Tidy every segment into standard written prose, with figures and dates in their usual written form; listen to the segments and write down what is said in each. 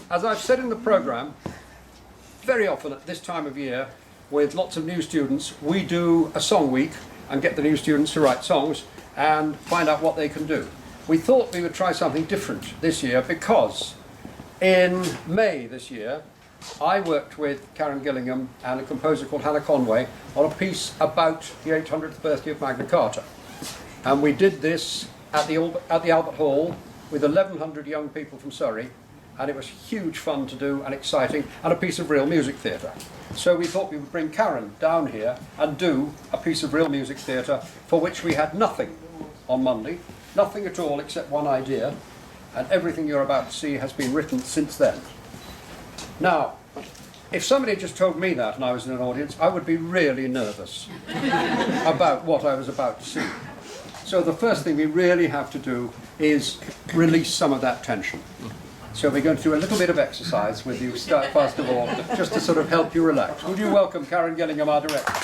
As I've said in the programme, very often at this time of year, with lots of new students, we do a song week and get the new students to write songs and find out what they can do. We thought we would try something different this year because in May this year, I worked with Karen Gillingham and a composer called Hannah Conway on a piece about the 800th birthday of Magna Carta. And we did this at the Albert Hall with 1,100 young people from Surrey, and it was huge fun to do and exciting, and a piece of real music theatre. So we thought we would bring Karen down here and do a piece of real music theatre for which we had nothing on Monday, nothing at all except one idea, and everything you're about to see has been written since then. Now, if somebody had just told me that and I was in an audience, I would be really nervous about what I was about to see. So the first thing we really have to do is release some of that tension. So we're going to do a little bit of exercise with you, first of all, just to sort of help you relax. Would you welcome Karen Gillingham, our director? So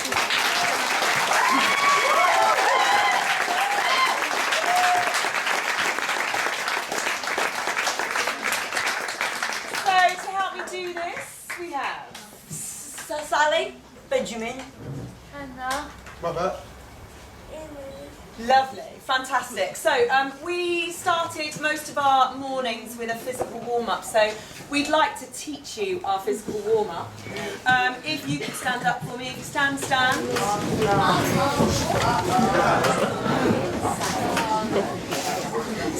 to help me do this, we have Sally, Benjamin, Hannah, Robert. lovely, fantastic. So we started most of our mornings with a physical warm-up. So we'd like to teach you our physical warm-up. If you could stand up for me, if you stand.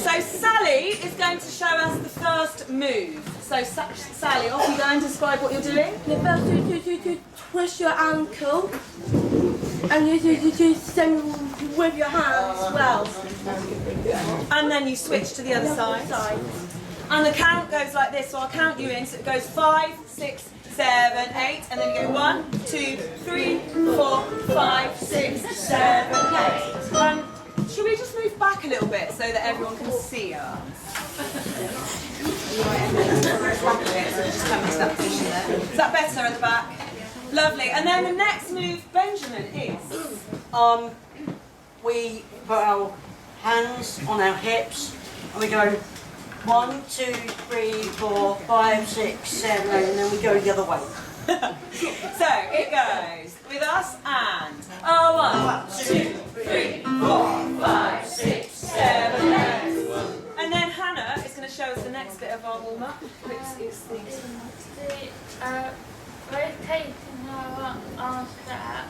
So Sally is going to show us the first move. So Sally, off you go and describe what you're doing. the first you twist your ankle and you sing with your hands as well. And then you switch to the other side. And the count goes like this, so I'll count you in. So it goes 5, 6, 7, 8, and then you go 1, 2, 3, 4, 5, 6, 7, 8. Should we just move back a little bit so that everyone can see us? Just come into that position there. Is that better at the back? Lovely. And then the next move, Benjamin, is we put our hands on our hips and we go 1, 2, 3, 4, 5, 6, 7, 8, and then we go the other way. so it goes with us and 1, 2, 3, 4, 5, 6, 7, 8. And then Hannah is going to show us the next bit of our warm-up, which is the rotating our arms back,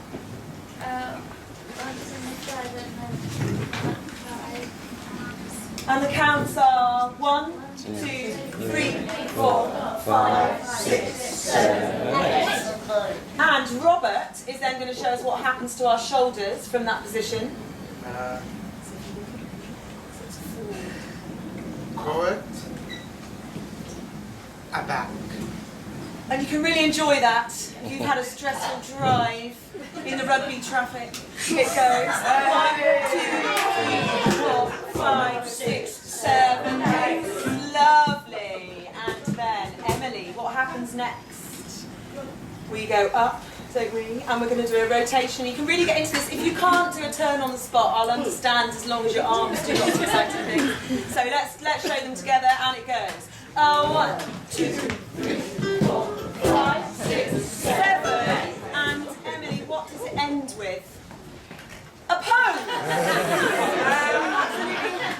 once in the side and then and the counts are 1, 2, 3, 4, 5, 6, 7, 8. And Robert is then going to show us what happens to our shoulders from that position. Correct. A back. And you can really enjoy that if you've had a stressful drive in the rugby traffic. It goes 1, 2, 3, 4, 5, 6, 7, 8. Lovely. And then Emily, what happens next? We go up, don't we? And we're going to do a rotation. You can really get into this. If you can't do a turn on the spot, I'll understand as long as your arms do lots of exciting things. So let's show them together, and it goes 1, 2, 3, 4, 5, 6, 7. And Emily, what does it end with? A pose!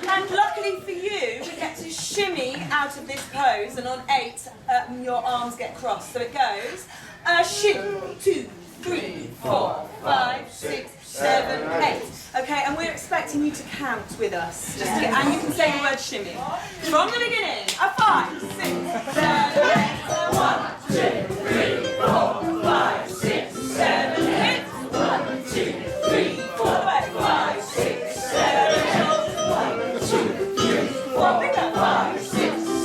And luckily for you, we get to shimmy out of this pose, and on 8, your arms get crossed. So it goes, shimmy, 2, 3, 4, 5, 6, 7, 8. Okay, and we're expecting you to count with us. And you can say the word shimmy. From the beginning, 5, 6, 7, 8. 1, 2, 3, 4, 5, 6, 7, 8. 1, 2, 3, 4, 5, 6, 7, 8. 1, 2, 3, 4, bigger. 5, 6,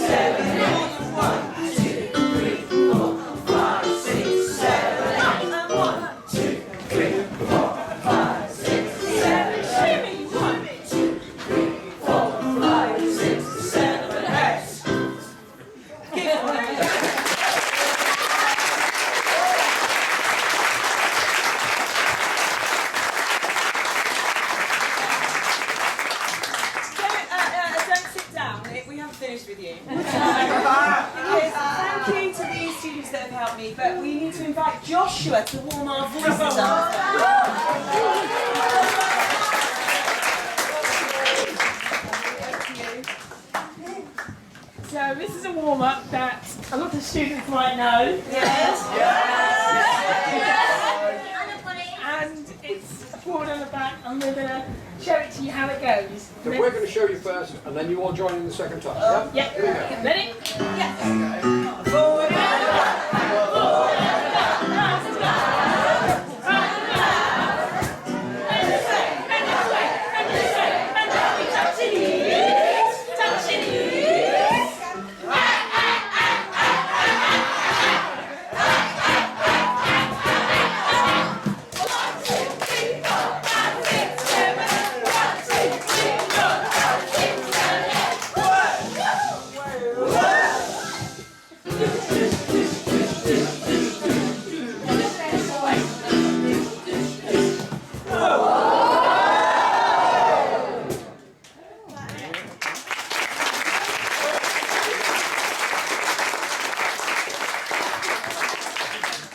7, 8. 1, 2, 3, 4, 5, 6, 7, 8. And 1, 2, 3, 4, 5, 6, 7, shimmy. 1, 2, 3, 4, 5, 6, 7, 8. invite Joshua to warm our voices up. So this is a warm-up that a lot of students might know. Yes. And it's a forward and a back, and we're going to show it to you how it goes. So we're going to show you first, and then you all join in the second time. Yeah? Yeah. Here we go. Ready? Forward and back.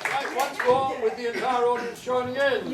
Right, once more with the entire audience joining in.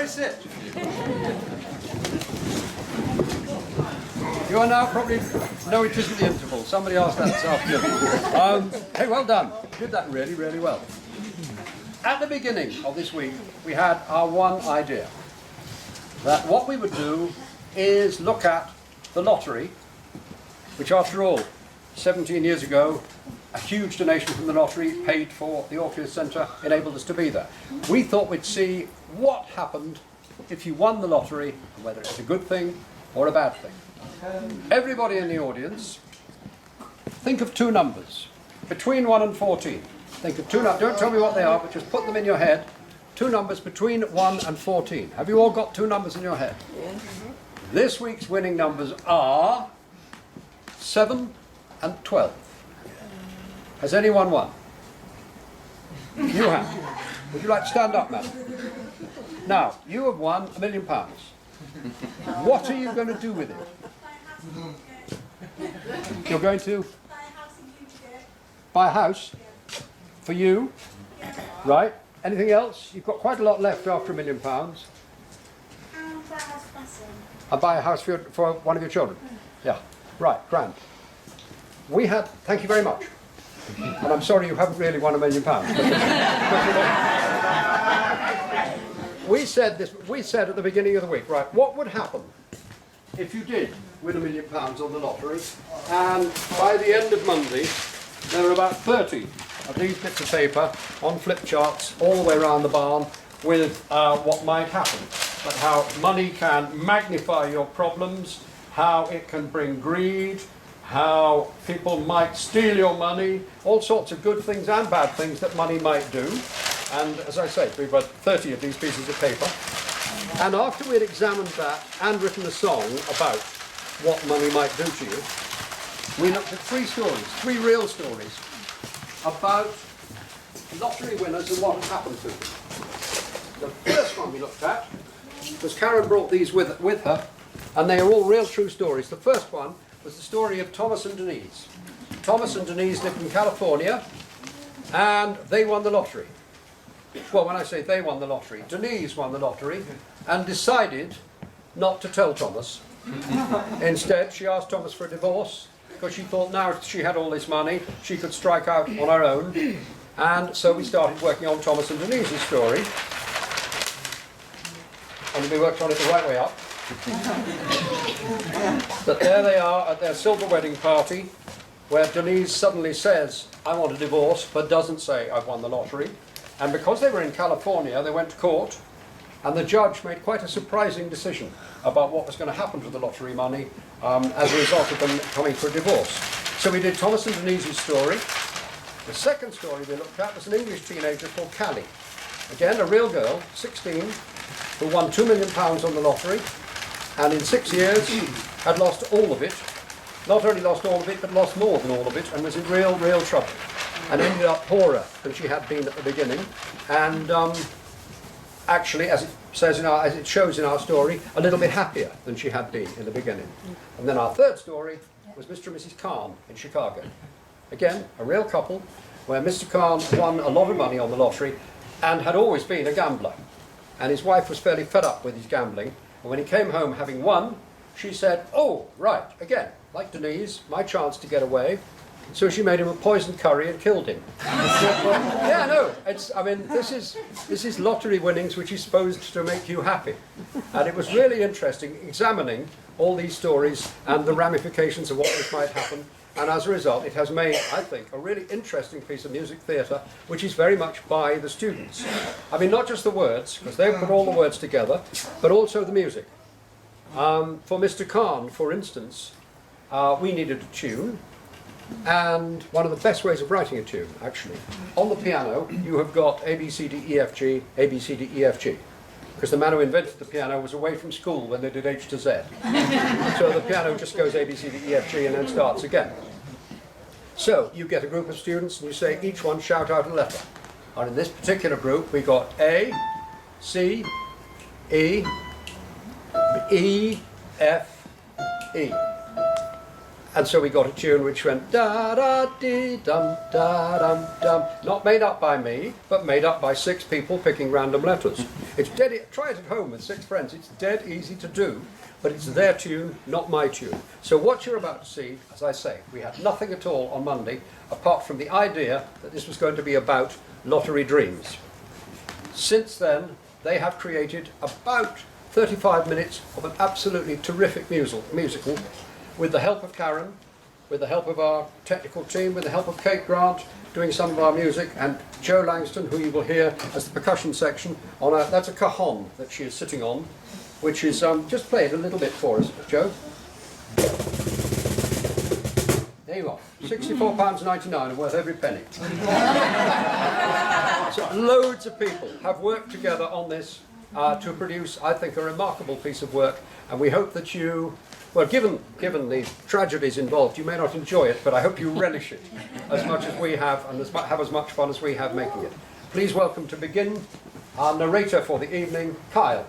Sit. You are now probably, no, it isn't the interval. Somebody asked that this afternoon. Hey, well done. You did that really, really well. At the beginning of this week, we had our one idea. That what we would do is look at the lottery, which after all, 17 years ago, a huge donation from the lottery paid for the Orpheus Centre, enabled us to be there. We thought we'd see what happened if you won the lottery, and whether it's a good thing or a bad thing. Everybody in the audience, think of two numbers, between 1 and 14. Think of two numbers, don't tell me what they are, but just put them in your head. Two numbers between 1 and 14. Have you all got two numbers in your head? Yes. This week's winning numbers are 7 and 12. Has anyone won? You have. Would you like to stand up, madam? Now, you have won £1 million. What are you going to do with it? You're going to buy a house for you, right? Anything else? You've got quite a lot left after £1 million. And buy a house for one of your children. Yeah, right, grand. We had, thank you very much. And I'm sorry you haven't really won £1 million. We said at the beginning of the week, right, what would happen if you did win £1 million on the lottery, and by the end of Monday, there were about 30 of these bits of paper on flip charts all the way around the barn with what might happen, but how money can magnify your problems, how it can bring greed, how people might steal your money, all sorts of good things and bad things that money might do. And as I say, we've got 30 of these pieces of paper. And after we'd examined that and written a song about what money might do to you, we looked at three real stories about lottery winners and what had happened to them. The first one we looked at was Karen brought these with her, and they are all real true stories. The first one was the story of Thomas and Denise. Thomas and Denise lived in California, and they won the lottery. Well, when I say they won the lottery, Denise won the lottery and decided not to tell Thomas. Instead, she asked Thomas for a divorce because she thought now she had all this money, she could strike out on her own. And so we started working on Thomas and Denise's story. And we worked on it the right way up. But there they are at their silver wedding party, where Denise suddenly says, I want a divorce, but doesn't say, I've won the lottery. And because they were in California, they went to court, and the judge made quite a surprising decision about what was going to happen to the lottery money as a result of them coming for a divorce. So we did Thomas and Denise's story. The second story we looked at was an English teenager called Callie. Again, a real girl, 16, who won £2 million on the lottery, and in 6 years had lost all of it. Not only lost all of it, but lost more than all of it, and was in real trouble. And ended up poorer than she had been at the beginning. And actually, as it shows in our story, a little bit happier than she had been in the beginning. And then our third story was Mr. and Mrs. Khan in Chicago. Again, a real couple, where Mr. Khan won a lot of money on the lottery and had always been a gambler. And his wife was fairly fed up with his gambling. And when he came home having won, she said, oh, right, again, like Denise, my chance to get away. So she made him a poisoned curry and killed him. Yeah, no, this is lottery winnings which is supposed to make you happy. And it was really interesting examining all these stories and the ramifications of what this might happen. And as a result, it has made, I think, a really interesting piece of music theatre, which is very much by the students. I mean, not just the words, because they've put all the words together, but also the music. For Mr. Khan, for instance, we needed a tune. And one of the best ways of writing a tune, actually, on the piano, you have got A, B, C, D, E, F, G, A, B, C, D, E, F, G. Because the man who invented the piano was away from school when they did H to Z. So the piano just goes A, B, C, D, E, F, G and then starts again. So you get a group of students and you say, each one shout out a letter. And in this particular group, we got A, C, E, E, F, E. And so we got a tune which went da-da-dee-dum, da-dum, dum. Not made up by me, but made up by 6 people picking random letters. It's dead, try it at home with 6 friends. It's dead easy to do, but it's their tune, not my tune. So what you're about to see, as I say, we had nothing at all on Monday, apart from the idea that this was going to be about lottery dreams. Since then, they have created about 35 minutes of an absolutely terrific musical, with the help of Karen, with the help of our technical team, with the help of Kate Grant, doing some of our music, and Joe Langston, who you will hear as the percussion section, that's a cajon that she is sitting on, which is, just play it a little bit for us, Joe. There you are, £64.99 and worth every penny. So loads of people have worked together on this to produce, I think, a remarkable piece of work, and we hope that you, well, given the tragedies involved, you may not enjoy it, but I hope you relish it as much as we have, and have as much fun as we have making it. Please welcome to begin our narrator for the evening, Kyle.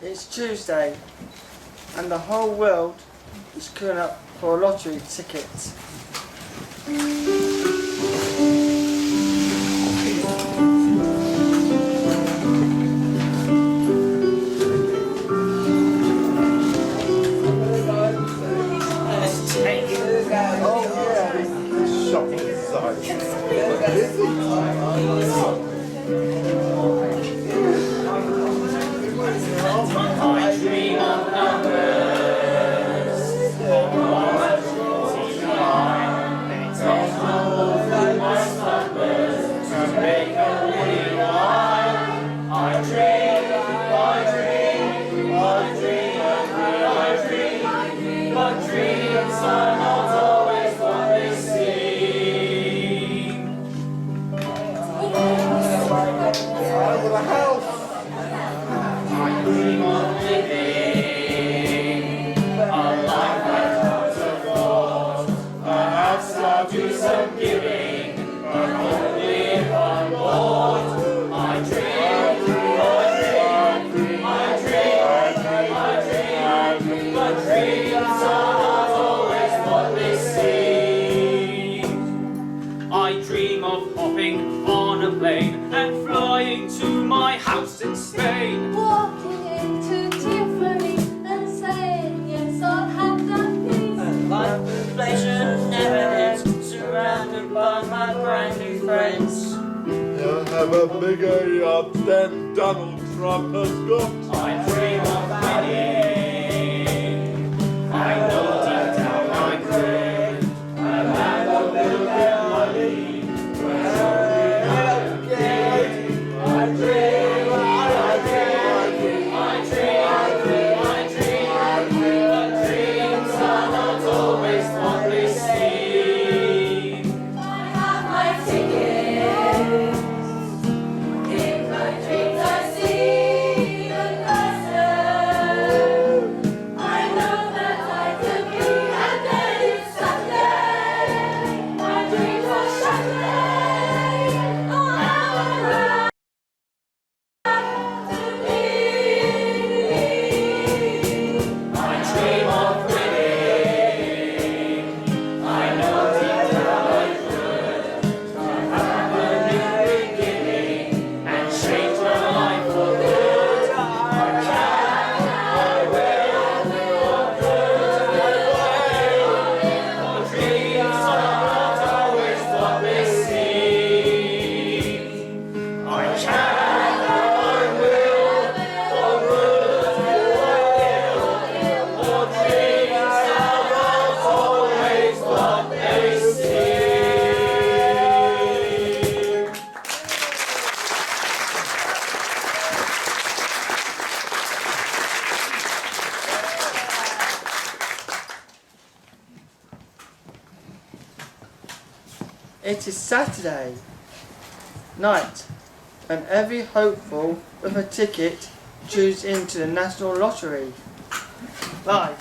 It's Tuesday, and the whole world is queuing up for a lottery ticket. I dream of hopping on a plane and flying to my house in Spain. Walking into Tiffany and saying, yes, I'll have that piece. Life inflation never ends. had brand new friends. He'll have a bigger yacht than Donald Trump has got. I dream of winning. I know deep down I could. I'll have a little bit of money. It is Saturday night and every hopeful with a ticket tunes into the National Lottery. Right.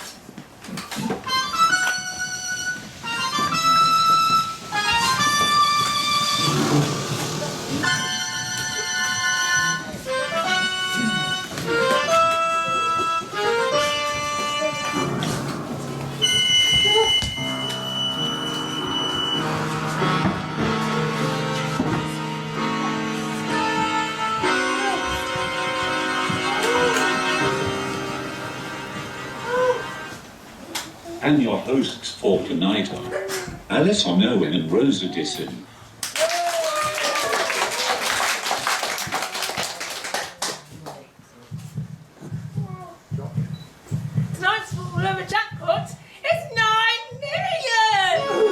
And your hosts for tonight are Alison Owen and Rosa Disson. Tonight's full of a jackpot. It's 9 million!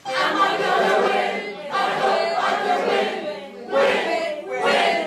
Am I gonna win? I hope I can win. Win, win, win.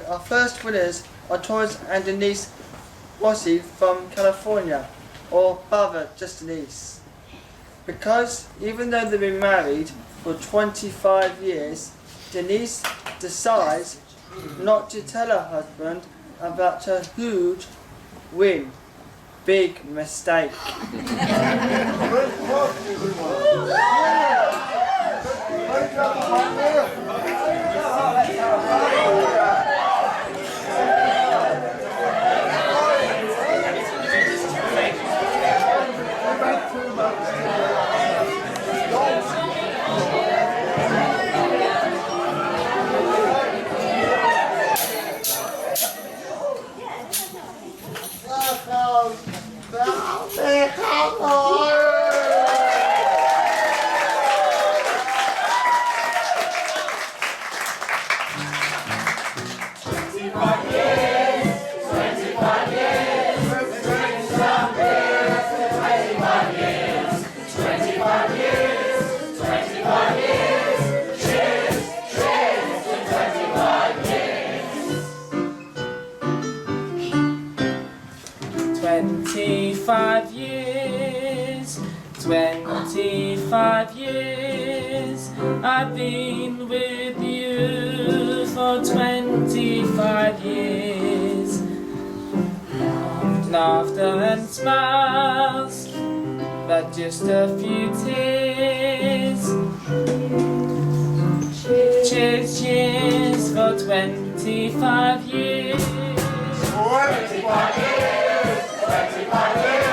Our first winners are Torres and Denise Rossi from California, or rather just Denise. Because even though they've been married for 25 years, Denise decides not to tell her husband about her huge win. Big mistake. I've been with you for 25 years. Laughter and smiles, but just a few tears. Cheers, cheers for 25 years. 25 years, 25 years.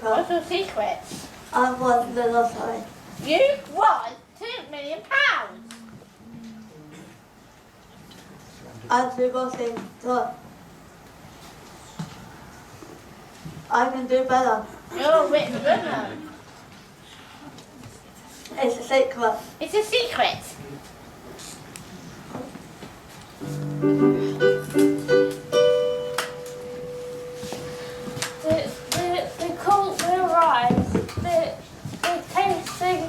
What's your secret? I won the lottery. You won £2 million. I've been watching, so I can do better. You're a written runner. It's a secret. It's a secret. The cult will rise. The tasting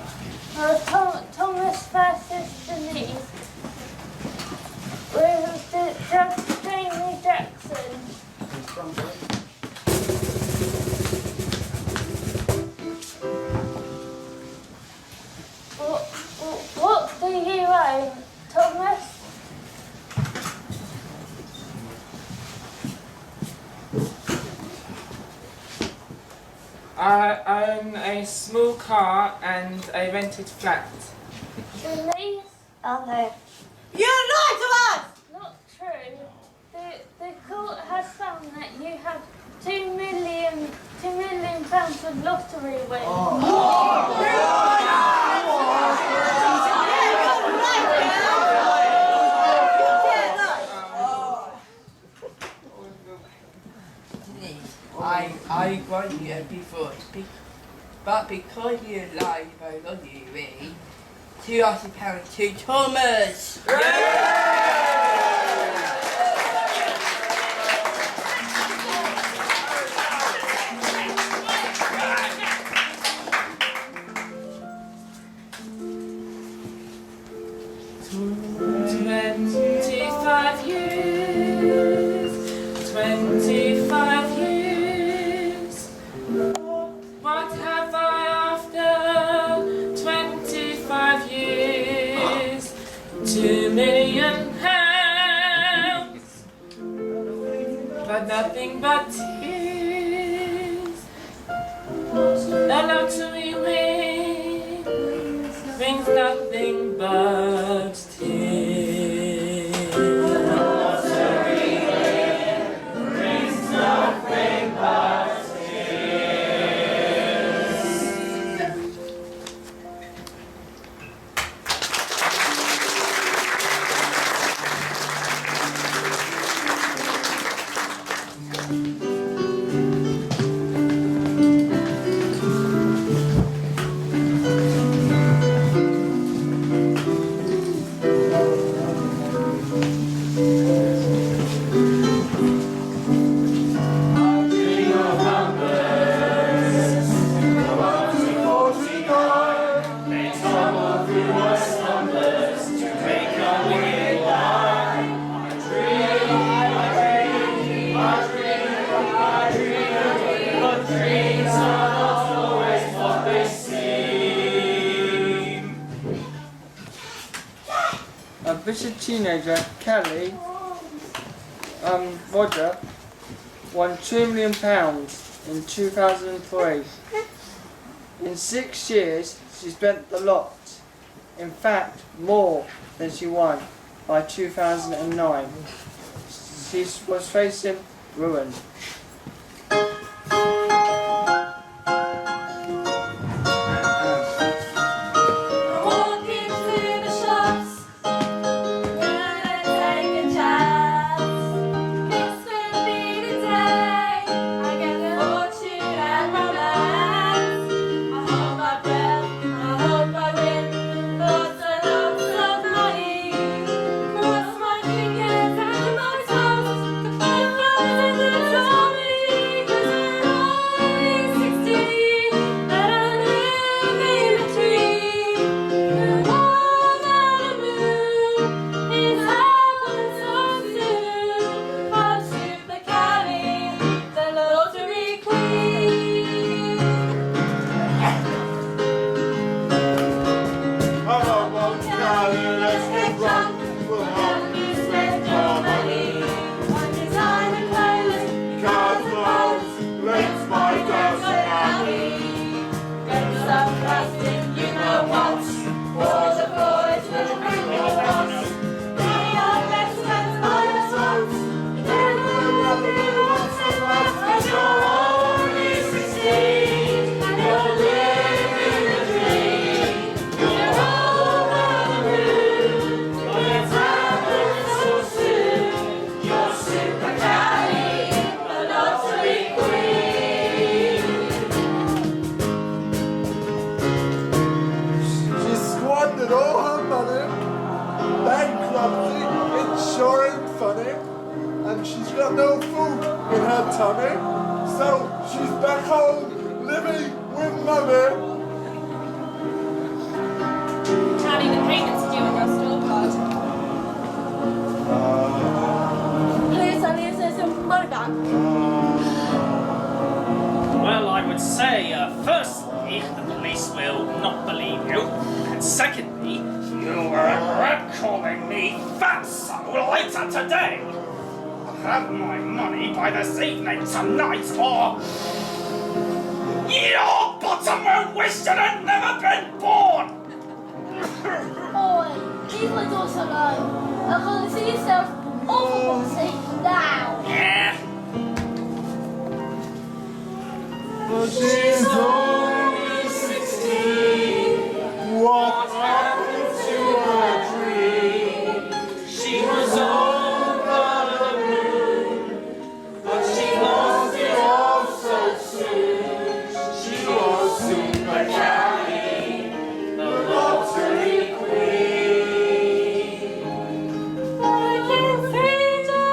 of Thomas versus Denise. With the Jamie Jackson. What do you own, Thomas? I own a small car and a rented flat. Denise? Okay. You lied to us! Not true. The court has found that you have £2 million of lottery wins. I won you before, but because you lied about lottery, £200 to Thomas! years, 25 years. What have I after 25 years? 2 million pounds, but nothing but tears. The lottery wins brings nothing but tears. The lottery wins brings nothing but A British teenager, Kelly Roger, won £2 million in 2003. In 6 years, she spent the lot. In fact, more than she won by 2009. She was facing ruin. And she's got no food in her tummy, so she's back home living with mummy. Counting the payments due on your store card. Please, honey, is there some money back? Well, I would say, firstly, the police will not believe you, and secondly, you will regret calling me fatso later today. Have my money by this evening tonight, or your bottom will wish you had never been born! Oi, leave my daughter alone. I can't see yourself or for God's sake now. Yeah. But she's only 16. What happened to her dream? She was over the moon, but she lost it all so soon. She was Super Carrie, the lottery queen. I can see the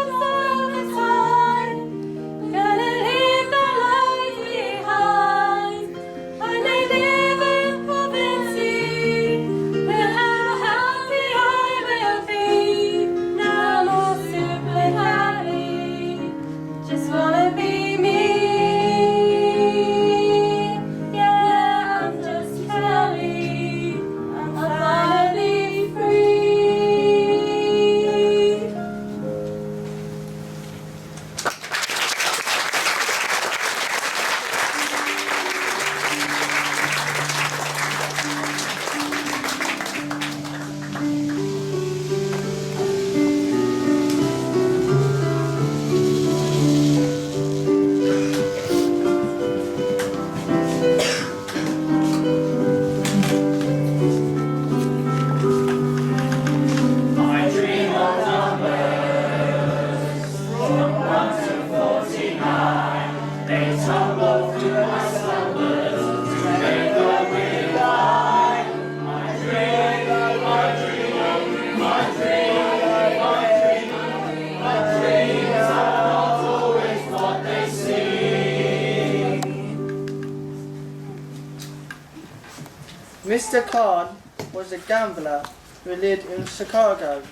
Mr. Khan was a gambler who lived in Chicago.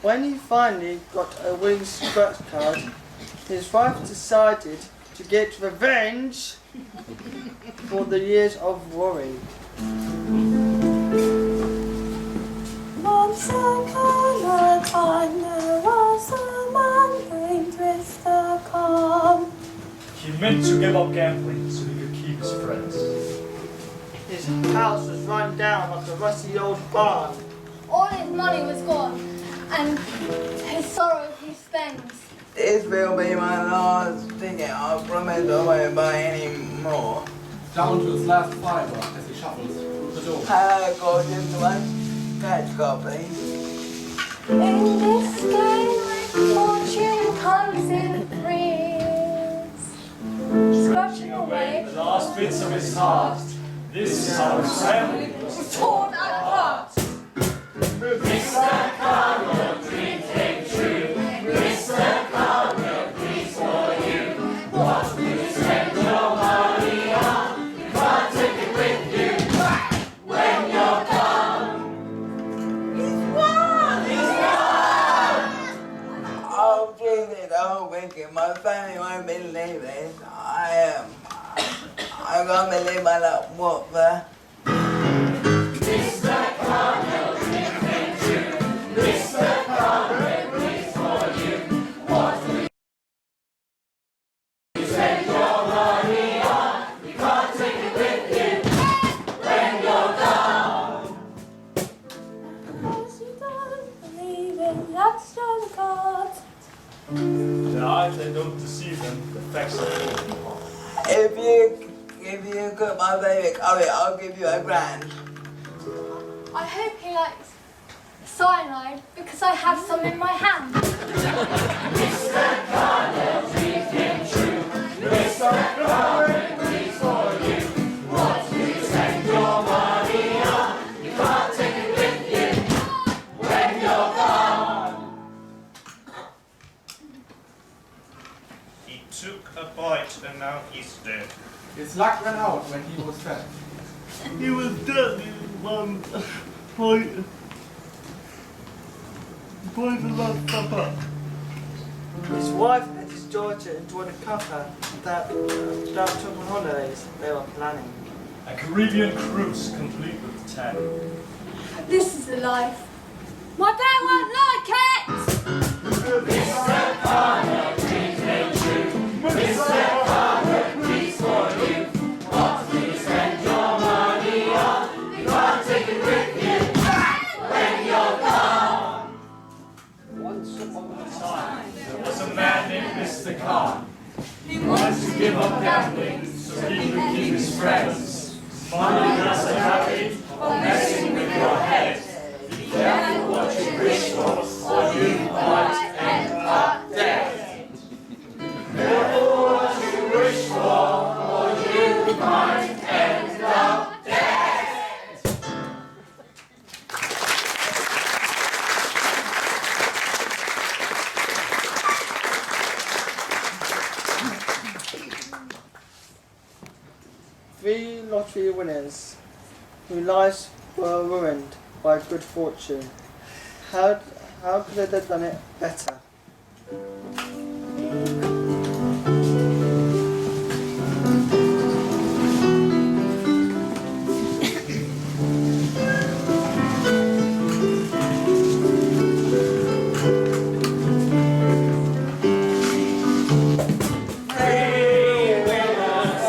When he finally got a winning scratch card, his wife decided to get revenge for the years of worry. Once upon a time there was a man named Mr. Khan. He meant to give up gambling so he could keep his friends. His house was run down like a rusty old barn. All his money was gone, and his sorrows he spends. This will be my last ticket. I promise I won't buy any more. Down to its last fiver as he shuffles through the door. Hello, gorgeous one. Catch copy. In this game, fortune comes in threes. Scratching away The last bits of his heart. This is how his family was torn apart. Mr. Khan, your dream came true. Mr. Khan, your dreams for you. What will you spend your money on? You can't take it with you when you're gone. Oh, Jesus, oh, wicked. My family won't believe this. I can't believe my luck. What the? Mr. Khan, your dream came true. Mr. Khan, your dreams for you. What will you spend your money on? You can't take it with you when you're gone. Because you don't believe in extra cards. The eyes that don't deceive them, the facts are true. If you cook my baby curry, I'll give you £1,000. I hope he likes cyanide because I have some in my hand. Mr. Khan, your dream came true. Mr. Khan, your dreams for you. What will you spend your money on? You can't take it with you when you're gone. He took a bite and now he's dead. His luck ran out when he was fed. He was dead in one point. Point last supper. His wife and his daughter enjoyed a cuppa that took on holidays they were planning. A Caribbean cruise complete with 10. This is the life. My dad won't like it! Mr. Khan, your dreams came true. Mr. Khan, your dreams for you. What will you spend your money on? You can't take it with you when you're gone. Once upon a time, There was a man named Mr. Khan. He wanted to give up gambling so he could keep his friends. Money has a habit of messing with your head. Be careful what you wish for, or you might end up dead. Careful what you wish for, or you might end up dead. Three lottery winners whose lives were ruined by good fortune. How could they have done it better? Three winners,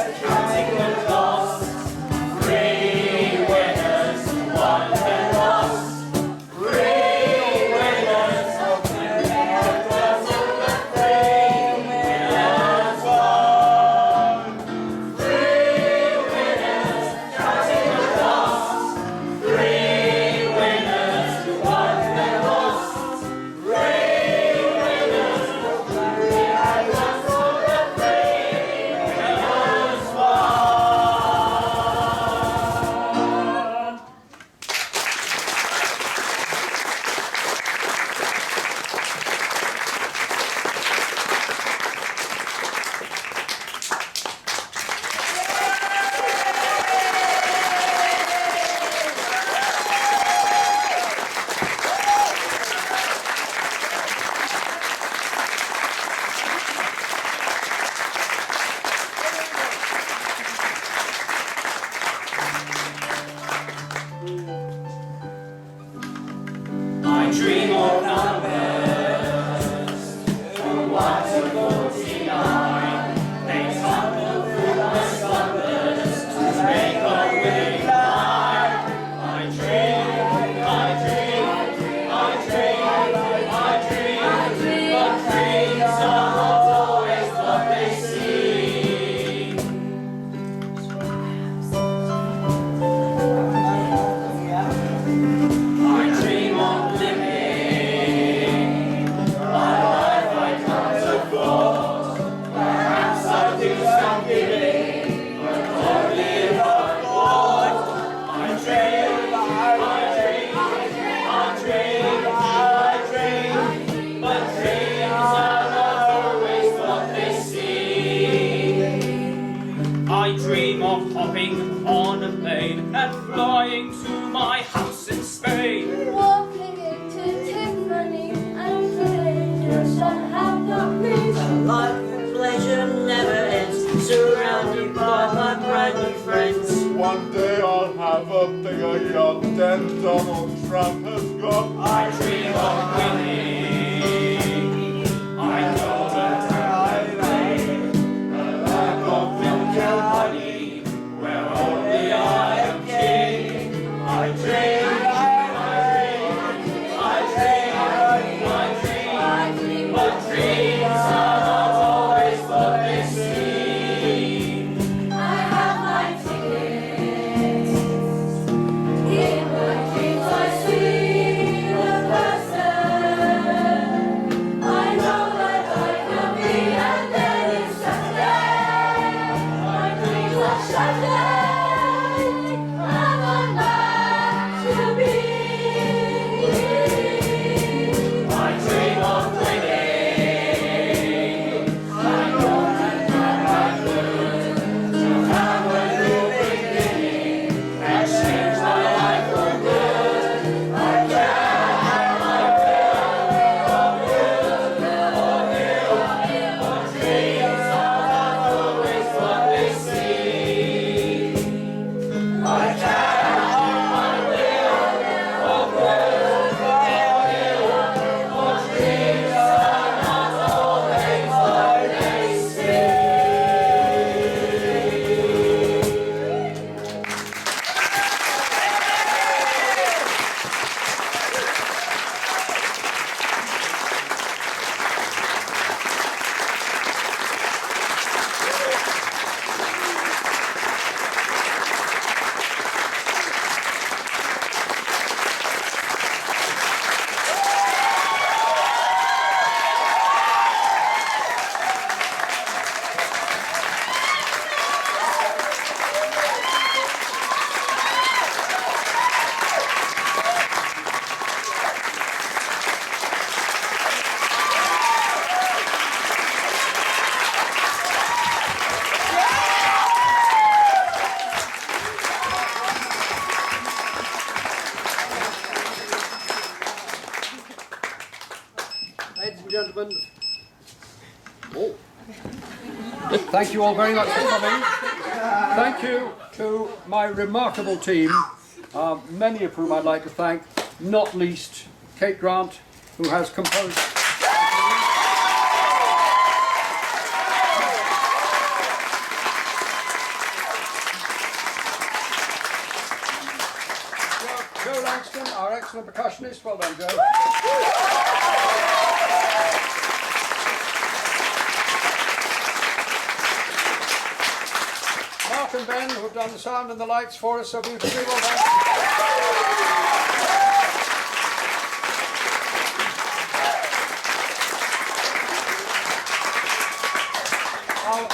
I dream of hopping on a plane and flying to my house in Spain. Walking into Tiffany and feeling just have got me. Life of pleasure never ends, surrounded by my brand new friends. One day I'll have a bigger yacht than Donald Trump has got. I dream of winning. I know that I lay a lack of milk and honey, where only I am king. I dream, but dreams are not always what they seem. I have my ticket. In my dreams I see the person I know that I can be, and then it's Saturday. My dreams are shattered, and I'm back to be. I dream of winning. I know that I learned to have a new beginning and change my life for good. I can, I will, but dreams are not always what they seem. I can, I will, for good, but dreams are not always what they seem. Ladies and gentlemen, thank you all very much for coming. Thank you to my remarkable team, many of whom I'd like to thank, not least Kate Grant, who has composed. Joe Langston, our excellent percussionist. Well done, Joe. Mark and Ben, who have done the sound and the lights for us so beautifully. Well done.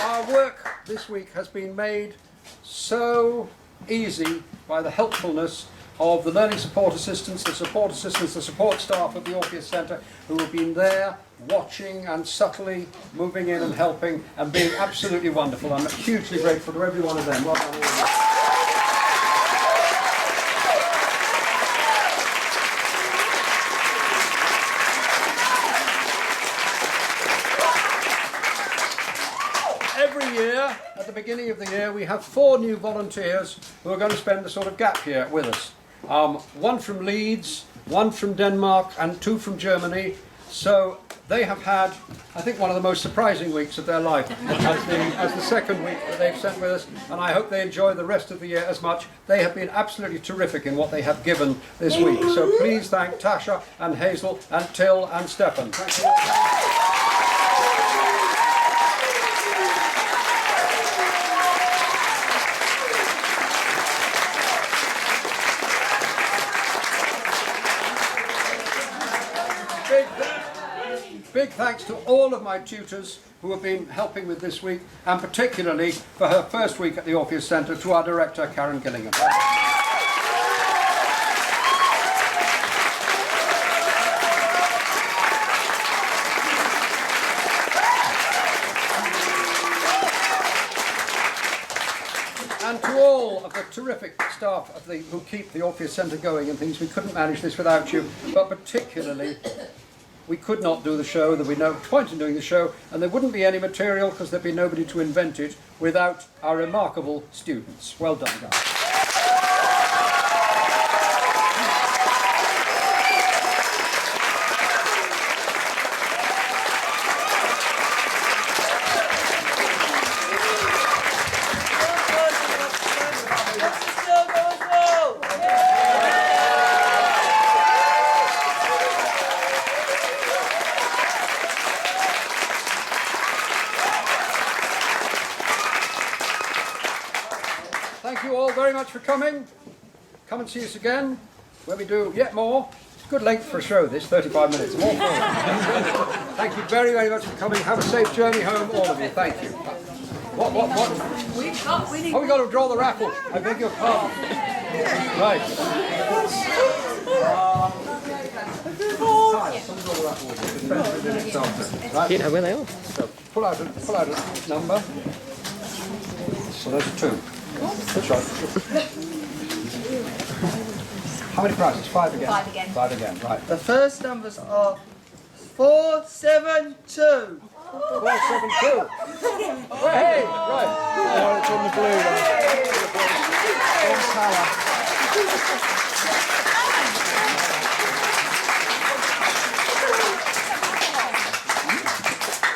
Our work this week has been made so easy by the helpfulness of the learning support assistants, the support staff of the Orpheus Centre, who have been there watching and subtly moving in and helping and being absolutely wonderful. I'm hugely grateful to every one of them. Well done, all of you. Every year, at the beginning of the year, we have 4 new volunteers who are going to spend the sort of gap year with us. 1 from Leeds, 1 from Denmark and 2 from Germany. So they have had, I think, one of the most surprising weeks of their life as the second week that they've spent with us, and I hope they enjoy the rest of the year as much. They have been absolutely terrific in what they have given this week. So please thank Tasha and Hazel and Till and Stefan. Thank you. Big thanks to all of my tutors who have been helping with this week, and particularly for her first week at the Orpheus Centre to our director, Karen Gillingham. And to all of the terrific staff of who keep the Orpheus Centre going and things, we couldn't manage this without you, but particularly we could not do the show, there'd be no point in doing the show, and there wouldn't be any material because there'd be nobody to invent it without our remarkable students. Well done, guys. Thank you all very much for coming. Come and see us again when we do yet more. It's good length for a show, this, 35 minutes. More fun. Thank you very, very much for coming. Have a safe journey home, all of you. Thank you. What? Oh, we got to draw the raffle. I beg your pardon. Right. Right. You know where they are. So pull out a number. So there's a 2. That's right. How many prizes? 5 again? 5 again. 5 again, right. The first numbers are 472. 472. Hey, right. Oh, it's on the blue one.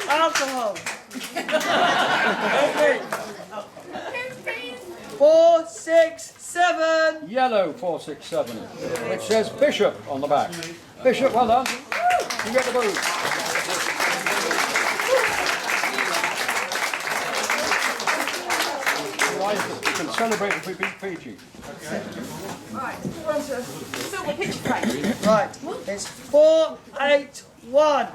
Alcohol. 467. Yellow 467, which says Bishop on the back. Bishop, well done. You get the booze. You can celebrate if we beat Fiji. Right, we're on to silver picture frame. Right, it's 481.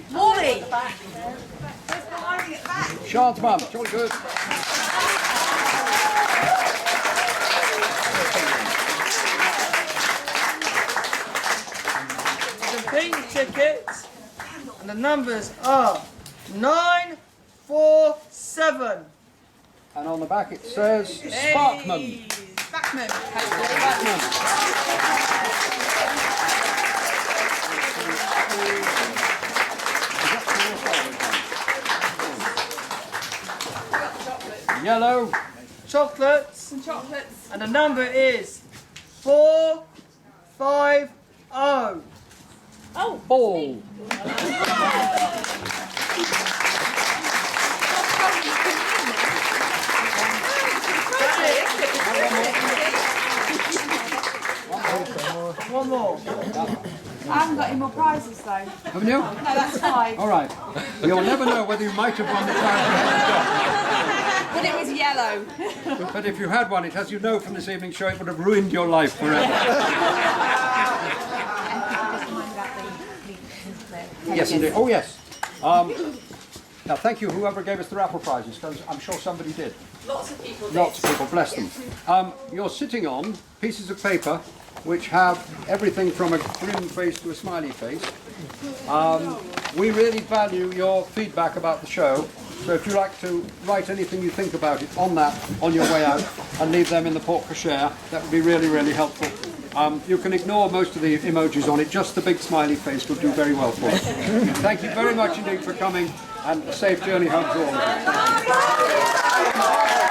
Molly! Where's the hiding at the back? Sean's mum, jolly good. The pink tickets, and the numbers are 947. And on the back it says Sparkman. Backman. Yellow. Chocolates. Some chocolates. And the number is 450. Oh, ball. One more. I haven't got any more prizes though. Haven't you? No, that's 5. All right. You'll never know whether you might have won the prize you haven't But it was yellow. got. But if you had one, as you know from this evening's show, it would have ruined your life forever. Yes, indeed. Oh, yes. Now, thank you, whoever gave us the raffle prizes, because I'm sure somebody did. Lots of people did. Lots of people, bless them. You're sitting on pieces of paper which have everything from a grim face to a smiley face. We really value your feedback about the show, so if you like to write anything you think about it on that on your way out and leave them in the porte cochere, that would be really, really helpful. You can ignore most of the emojis on it, just the big smiley face will do very well for it. Thank you very much indeed for coming, and a safe journey home to all of you.